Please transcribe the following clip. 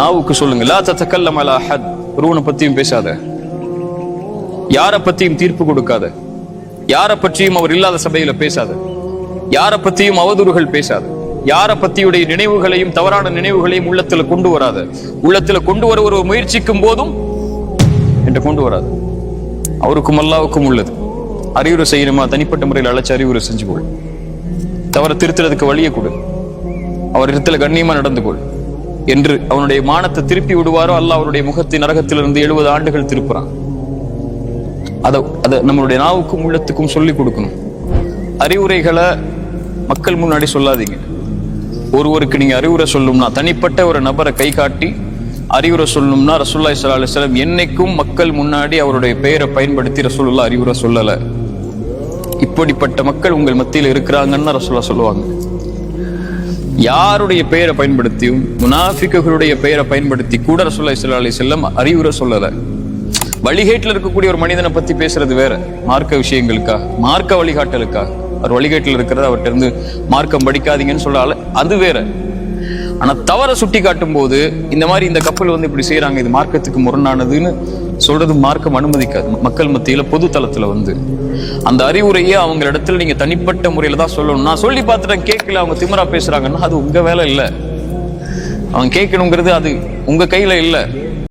நாவுக்கு சொல்லுங்க, லா தத்தகல்லம் அலா அஹத், ஒருவனை பத்தியும் பேசாத, யாரை பத்தியும் தீர்ப்பு கொடுக்காத, யாரை பற்றியும் அவர் இல்லாத சபையில பேசாத, யாரை பத்தியும் அவதூறுகள் பேசாத, யாரை பத்தியுடைய நினைவுகளையும் தவறான நினைவுகளையும் உள்ளத்துல கொண்டு வராத. உள்ளத்துல கொண்டு வர ஒரு முயற்சிக்கும் போதும் என்று கொண்டு வராது. அவருக்கும் அல்லாவுக்கும் உள்ளது. அறிவுரை செய்யணுமா, தனிப்பட்ட முறையில் அழைச்சு அறிவுரை செஞ்சு கொள். தவற திருத்துறதுக்கு வழியை கொடு. அவர் இடத்துல கண்ணியமா நடந்து கொள் என்று அவனுடைய மானத்தை திருப்பி விடுவாரோ அல்லாஹ் அவருடைய முகத்தின் நரகத்திலிருந்து 70 ஆண்டுகள் திருப்புறான். அதை நம்மளுடைய நாவுக்கும் உள்ளத்துக்கும் சொல்லி கொடுக்கணும். அறிவுரைகளை மக்கள் முன்னாடி சொல்லாதீங்க. ஒருவருக்கு நீங்க அறிவுரை சொல்லணும்னா, தனிப்பட்ட ஒரு நபரை கை காட்டி அறிவுரை சொல்லணும்னா, ரசூலுல்லாஹி ஸல்லல்லாஹு அலைஹி வஸல்லம் என்னைக்கும் மக்கள் முன்னாடி அவருடைய பெயரை பயன்படுத்தி ரசூலுல்லாஹ் அறிவுரை சொல்லல. இப்படிப்பட்ட மக்கள் உங்கள் மத்தியில் இருக்கிறாங்கன்னு ரசூலுல்லாஹ் சொல்லுவாங்க. யாருடைய பெயரை பயன்படுத்தியும், முனாஃபிக்குகளுடைய பெயரை பயன்படுத்தி கூட ரசூலுல்லாஹி ஸல்லல்லாஹு அலைஹி வஸல்லம் அறிவுரை சொல்லல. வழிகேட்டில் இருக்கக்கூடிய ஒரு மனிதனை பத்தி பேசுறது வேற, மார்க்க விஷயங்களுக்கா, மார்க்க வழிகாட்டலுக்கா. அவர் வழிகேட்டில் இருக்கிறது, அவர்கிட்ட இருந்து மார்க்கம் படிக்காதீங்கன்னு சொல்றால அது வேற. ஆனா தவற சுட்டி காட்டும் போது, இந்த மாதிரி இந்த கப்பல் வந்து இப்படி செய்யறாங்க, இது மார்க்கத்துக்கு முரணானதுன்னு சொல்றது மார்க்கம் அனுமதிக்காது. மக்கள் மத்தியில பொது தளத்துல வந்து அந்த அறிவுரையை அவங்க இடத்துல நீங்க தனிப்பட்ட முறையில தான் சொல்லணும். நான் சொல்லி பார்த்துட்டேன் கேட்கல, அவங்க திமிரா பேசுறாங்கன்னா அது உங்க வேலை இல்லை. அவன் கேட்கணுங்கிறது அது உங்க கையில இல்லை.